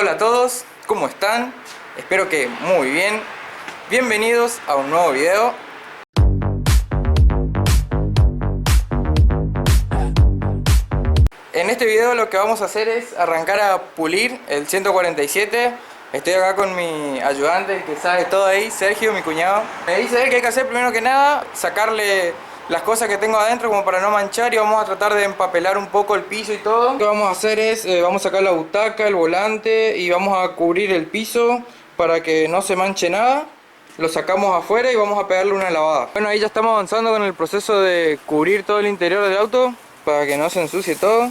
Hola a todos, ¿cómo están? Espero que muy bien. Bienvenidos a un nuevo video. En este video lo que vamos a hacer es arrancar a pulir el 147. Estoy acá con mi ayudante, el que sabe todo ahí, Sergio, mi cuñado. Me dice él que hay que hacer primero que nada, sacarle las cosas que tengo adentro como para no manchar, y vamos a tratar de empapelar un poco el piso y todo. Lo que vamos a hacer es, vamos a sacar la butaca, el volante, y vamos a cubrir el piso para que no se manche nada. Lo sacamos afuera y vamos a pegarle una lavada. Bueno, ahí ya estamos avanzando con el proceso de cubrir todo el interior del auto para que no se ensucie todo.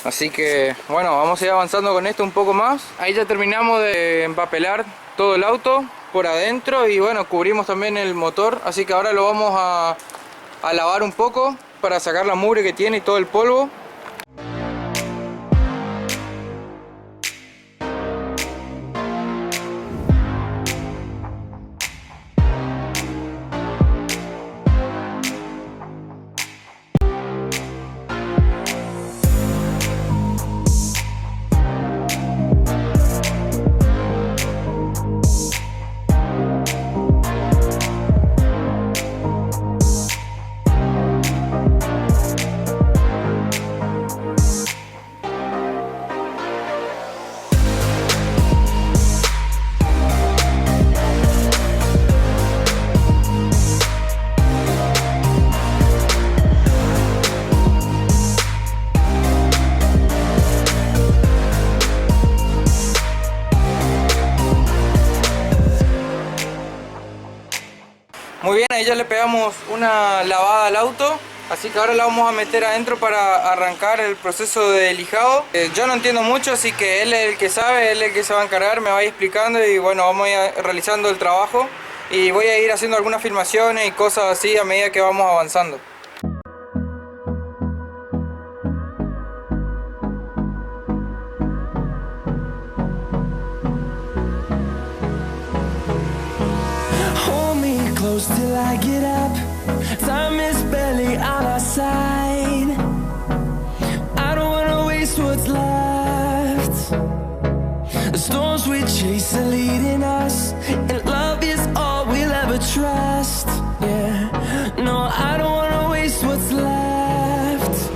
Así que bueno, vamos a ir avanzando con esto un poco más. Ahí ya terminamos de empapelar todo el auto por adentro y bueno, cubrimos también el motor. Así que ahora lo vamos a lavar un poco para sacar la mugre que tiene y todo el polvo. Muy bien, ahí ya le pegamos una lavada al auto, así que ahora la vamos a meter adentro para arrancar el proceso de lijado. Yo no entiendo mucho, así que él es el que sabe, él es el que se va a encargar, me va a ir explicando y bueno, vamos a ir realizando el trabajo y voy a ir haciendo algunas filmaciones y cosas así a medida que vamos avanzando. Close till I get up. Time is barely on our side. I don't wanna waste what's left. The storms we chase are leading us, and love is all we'll ever trust. Yeah, no, I don't wanna waste what's left.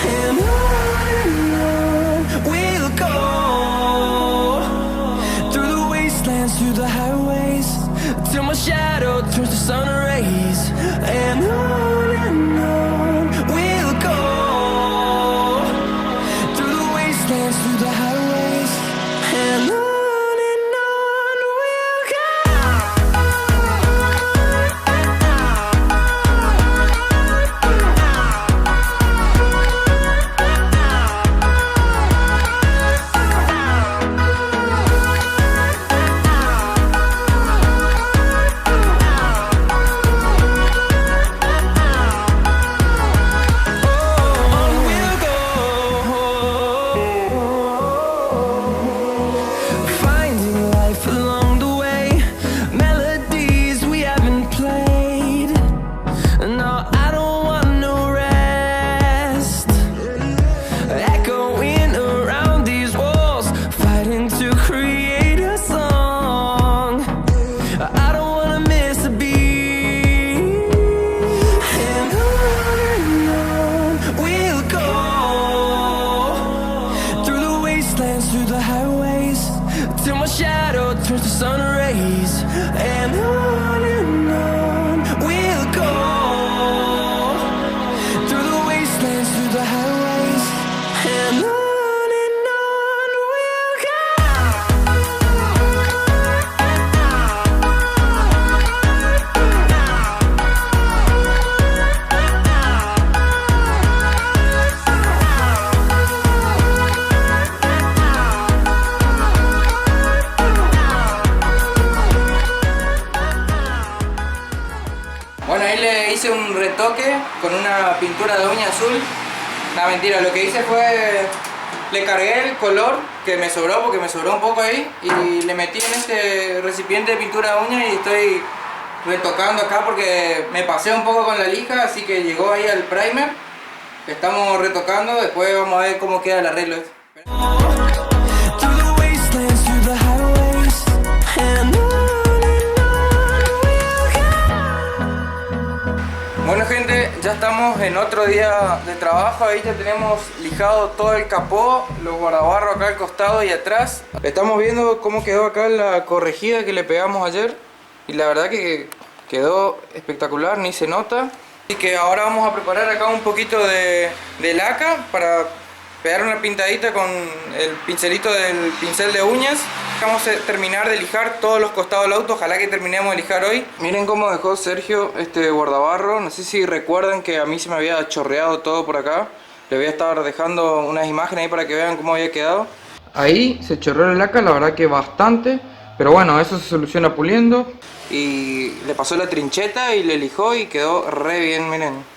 And on we'll go, through the wastelands, through the highways, till my shadow turns to sun rays. And on we'll go, through the wastelands, through the highways. And on we'll go. Through the highways, till my shadow turns to sun rays. And on we'll go, through the wastelands, through the highways. And on we'll go. Bueno, ahí le hice un retoque con una pintura de uña azul. No, mentira, lo que hice fue, le cargué el color que me sobró, porque me sobró un poco ahí, y le metí en este recipiente de pintura de uña y estoy retocando acá porque me pasé un poco con la lija, así que llegó ahí al primer. Estamos retocando, después vamos a ver cómo queda el arreglo. estamos en otro día de trabajo. Ahí ya tenemos lijado todo el capó, los guardabarros acá al costado y atrás. Estamos viendo cómo quedó acá la corregida que le pegamos ayer. Y la verdad que quedó espectacular, ni se nota. Así que ahora vamos a preparar acá un poquito de laca para pegar una pintadita con el pincelito del pincel de uñas. Vamos a terminar de lijar todos los costados del auto, ojalá que terminemos de lijar hoy. Miren cómo dejó Sergio este guardabarro. No sé si recuerdan que a mí se me había chorreado todo por acá. Le voy a estar dejando unas imágenes ahí para que vean cómo había quedado. Ahí se chorreó la laca, la verdad que bastante. Pero bueno, eso se soluciona puliendo. Y le pasó la trincheta y le lijó y quedó re bien, miren.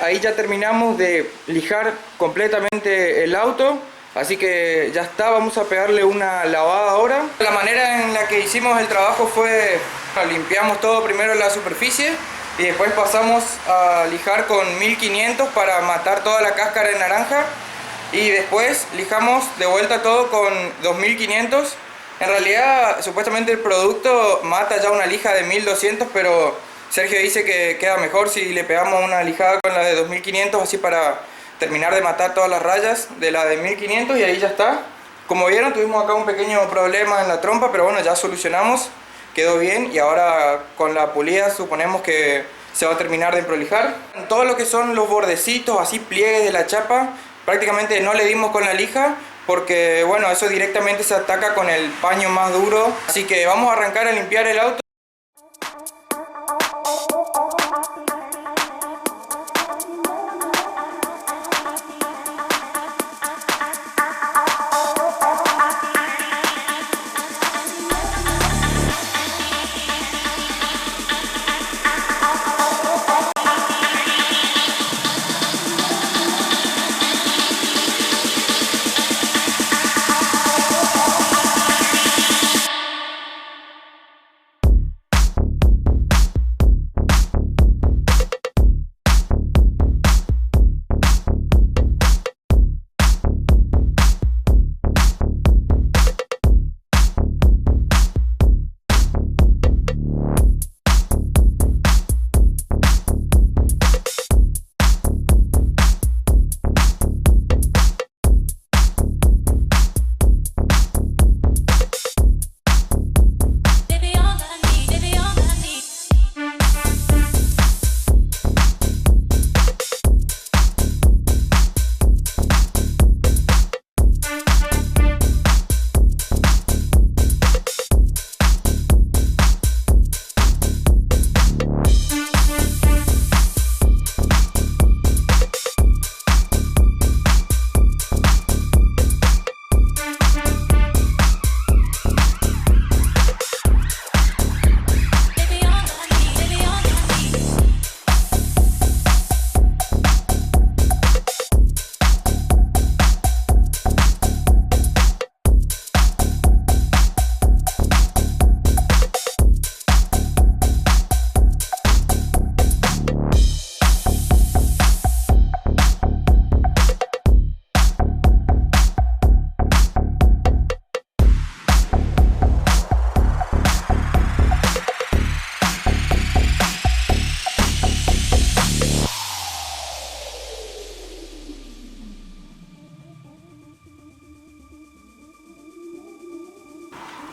Ahí ya terminamos de lijar completamente el auto, así que ya está, vamos a pegarle una lavada ahora. La manera en la que hicimos el trabajo fue, limpiamos todo primero la superficie y después pasamos a lijar con 1500 para matar toda la cáscara de naranja y después lijamos de vuelta todo con 2500. En realidad supuestamente el producto mata ya una lija de 1200, pero Sergio dice que queda mejor si le pegamos una lijada con la de 2500, así para terminar de matar todas las rayas de la de 1500 y ahí ya está. Como vieron, tuvimos acá un pequeño problema en la trompa, pero bueno, ya solucionamos, quedó bien y ahora con la pulida suponemos que se va a terminar de prolijar. Todo lo que son los bordecitos, así pliegues de la chapa, prácticamente no le dimos con la lija porque bueno, eso directamente se ataca con el paño más duro. Así que vamos a arrancar a limpiar el auto.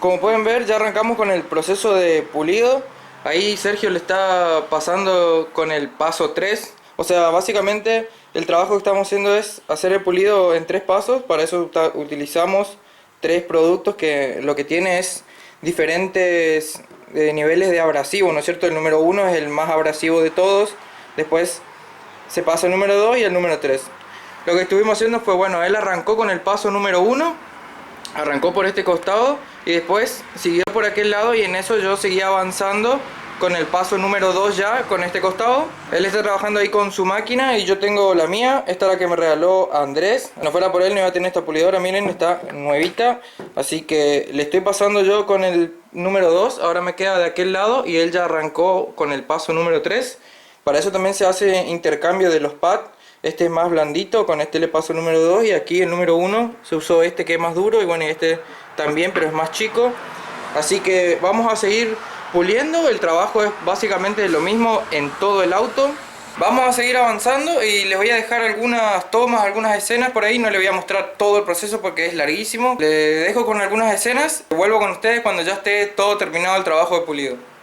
Como pueden ver, ya arrancamos con el proceso de pulido. Ahí Sergio le está pasando con el paso 3. O sea, básicamente el trabajo que estamos haciendo es hacer el pulido en 3 pasos. Para eso utilizamos 3 productos que lo que tiene es diferentes niveles de abrasivo, ¿no es cierto? El número 1 es el más abrasivo de todos. Después se pasa el número 2 y el número 3. Lo que estuvimos haciendo fue, bueno, él arrancó con el paso número 1, arrancó por este costado y después siguió por aquel lado, y en eso yo seguía avanzando con el paso número 2 ya con este costado. Él está trabajando ahí con su máquina y yo tengo la mía. Esta es la que me regaló Andrés. No fuera por él no iba a tener esta pulidora, miren, está nuevita. Así que le estoy pasando yo con el número 2, ahora me queda de aquel lado y él ya arrancó con el paso número 3. Para eso también se hace intercambio de los pads. Este es más blandito, con este le paso el número 2 y aquí el número 1 se usó este que es más duro, y bueno, y este también, pero es más chico. Así que vamos a seguir puliendo. El trabajo es básicamente lo mismo en todo el auto. Vamos a seguir avanzando y les voy a dejar algunas tomas, algunas escenas por ahí. No les voy a mostrar todo el proceso porque es larguísimo. Les dejo con algunas escenas. Vuelvo con ustedes cuando ya esté todo terminado el trabajo de pulido.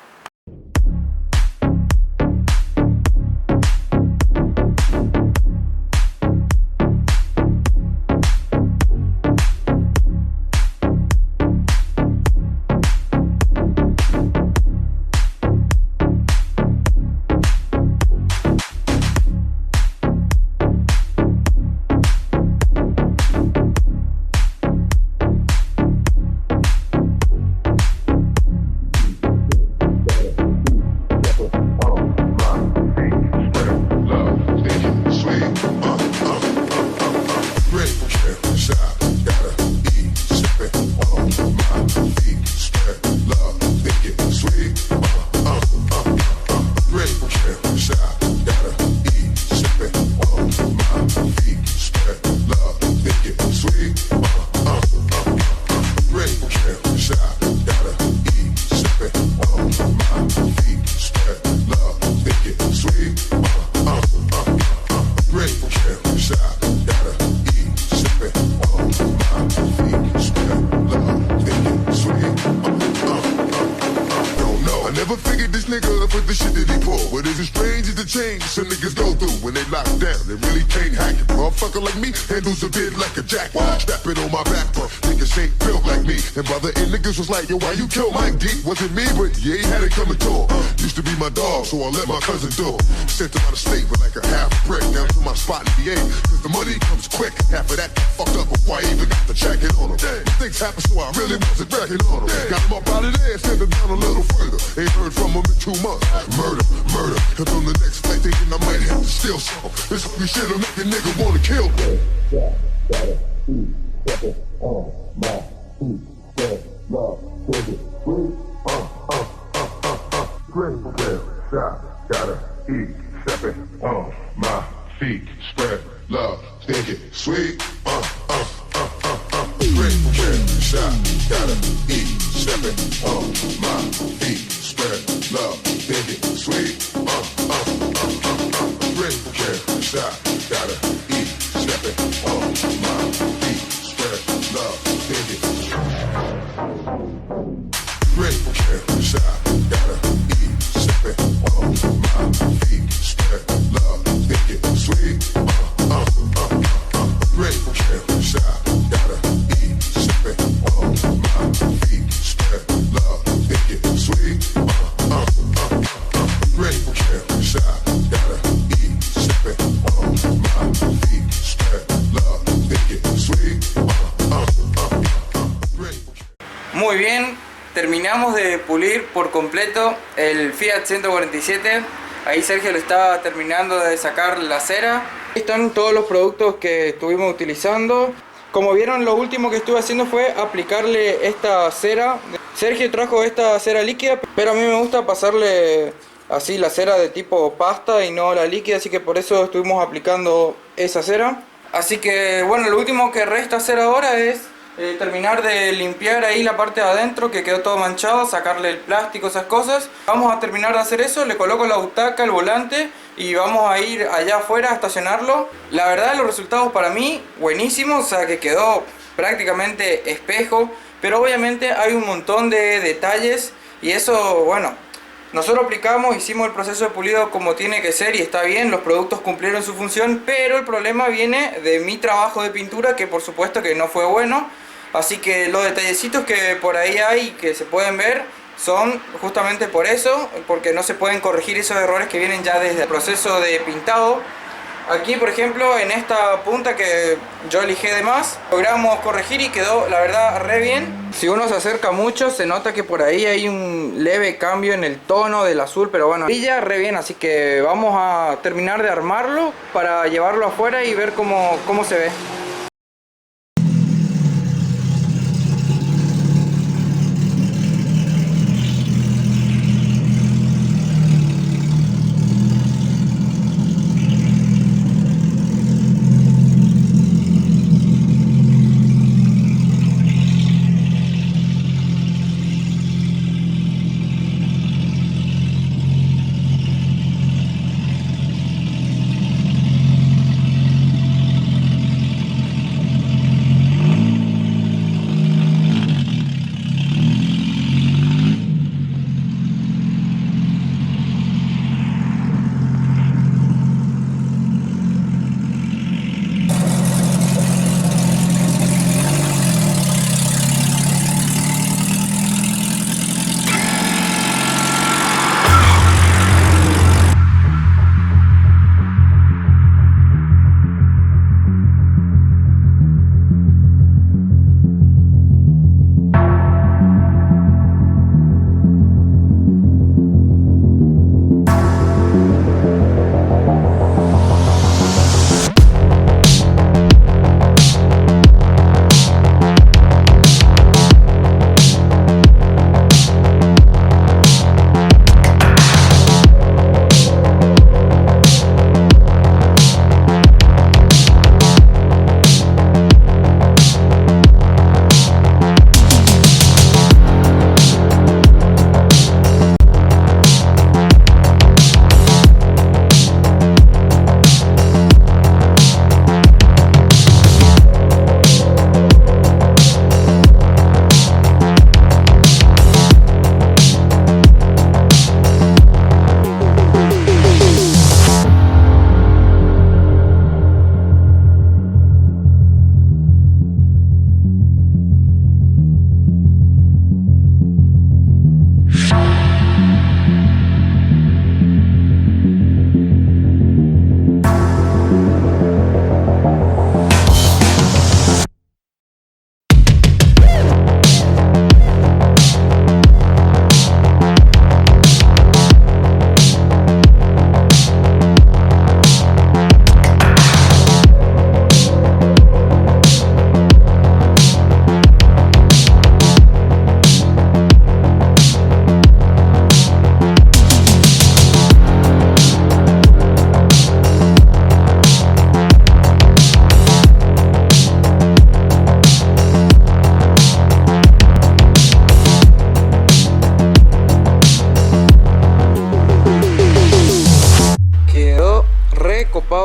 With the shit that he pull, but is it strange is the change some niggas go through when they lock down? They really can't hack it. Motherfucker like me handles a bit like a jackpot. Strap it on my back, bro. Niggas ain't built like me. And brother and niggas was like, yo, why you kill Mike D? Wasn't me, but yeah, he had it coming to him. Used to be my dog, so I let my cousin do it. Sent him out of state with like a half brick down to my spot in VA. Cause the money comes quick. Half of that fucked up before I even got the check it on him. Things happen, so I really wasn't wrecking on him. Got him up out of there, sent him down a little further. Ain't heard from him in 2 months. Murder, murder. Cause on the next flight thinking I might have to steal some. This fucking shit'll make a nigga wanna kill me. Gotta eat, stepping on my feet, spread love, think it sweet, drink, kill, shot, gotta eat, stepping on my feet, spread love, think it sweet, drink, kill, shot, gotta eat, stepping on my feet, spread love, think it, drink, kill, shot, gotta eat, stepping on my feet, spread love, think it sweet, drink, kill, shot, gotta eat, stepping on my feet, spread love, think it sweet, drink, kill, shot, gotta eat, stepping on my feet, spread love, think it sweet, Muy bien, terminamos de pulir por completo el Fiat 147. Ahí Sergio le está terminando de sacar la cera. Ahí están todos los productos que estuvimos utilizando. Como vieron, lo último que estuve haciendo fue aplicarle esta cera. Sergio trajo esta cera líquida, pero a mí me gusta pasarle así la cera de tipo pasta y no la líquida, así que por eso estuvimos aplicando esa cera. Así que bueno, lo último que resta hacer ahora es terminar de limpiar ahí la parte de adentro que quedó todo manchado, sacarle el plástico, esas cosas. Vamos a terminar de hacer eso, le coloco la butaca, el volante y vamos a ir allá afuera a estacionarlo. La verdad, los resultados para mí buenísimos, o sea que quedó prácticamente espejo. pero obviamente hay un montón de detalles y eso, bueno, nosotros aplicamos, hicimos el proceso de pulido como tiene que ser y está bien, los productos cumplieron su función, pero el problema viene de mi trabajo de pintura, que por supuesto que no fue bueno. Así que los detallecitos que por ahí hay que se pueden ver son justamente por eso, porque no se pueden corregir esos errores que vienen ya desde el proceso de pintado. Aquí, por ejemplo, en esta punta que yo lijé de más, logramos corregir y quedó, la verdad, re bien. Si uno se acerca mucho, se nota que por ahí hay un leve cambio en el tono del azul, pero bueno, brilla re bien, así que vamos a terminar de armarlo para llevarlo afuera y ver cómo se ve.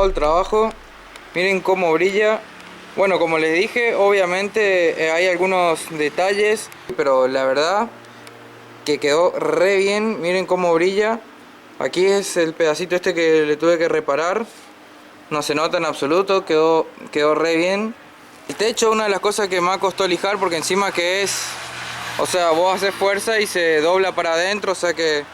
El trabajo, miren cómo brilla. Bueno, como les dije, obviamente hay algunos detalles, pero la verdad que quedó re bien. Miren cómo brilla. Aquí es el pedacito este que le tuve que reparar, no se nota en absoluto, quedó re bien. El techo, una de las cosas que más costó lijar, porque encima que es, o sea, vos haces fuerza y se dobla para adentro, o sea que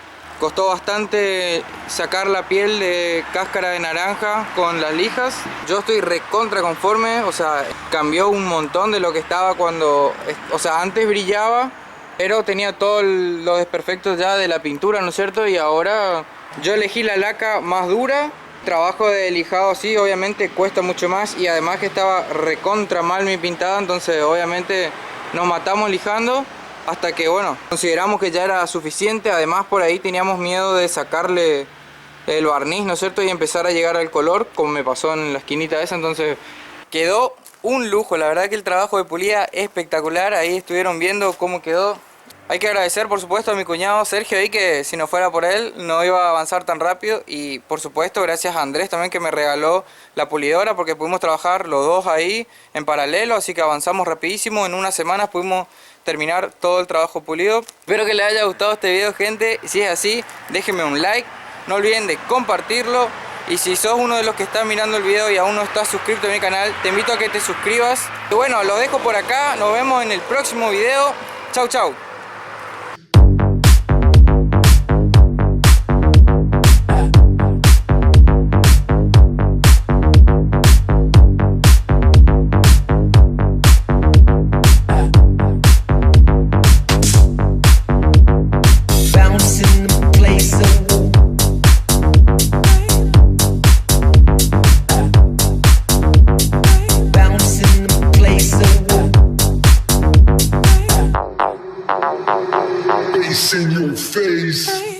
costó bastante sacar la piel de cáscara de naranja con las lijas. Yo estoy recontra conforme, o sea, cambió un montón de lo que estaba cuando, o sea, antes brillaba, pero tenía todos los desperfectos ya de la pintura, ¿no es cierto? Y ahora yo elegí la laca más dura. Trabajo de lijado sí, obviamente cuesta mucho más, y además que estaba recontra mal mi pintada, entonces obviamente nos matamos lijando. Hasta que, bueno, consideramos que ya era suficiente. Además por ahí teníamos miedo de sacarle el barniz, ¿no es cierto? Y empezar a llegar al color, como me pasó en la esquinita esa. Entonces quedó un lujo, la verdad que el trabajo de pulida espectacular. Ahí estuvieron viendo cómo quedó. Hay que agradecer por supuesto a mi cuñado Sergio ahí, que si no fuera por él no iba a avanzar tan rápido. Y por supuesto gracias a Andrés también, que me regaló la pulidora, porque pudimos trabajar los dos ahí en paralelo, así que avanzamos rapidísimo. En unas semanas pudimos terminar todo el trabajo pulido. Espero que les haya gustado este video, gente. Si es así, déjenme un like. No olviden de compartirlo. Y si sos uno de los que están mirando el video y aún no estás suscrito a mi canal, te invito a que te suscribas. Y bueno, lo dejo por acá. Nos vemos en el próximo video. Chau, chau. In your face.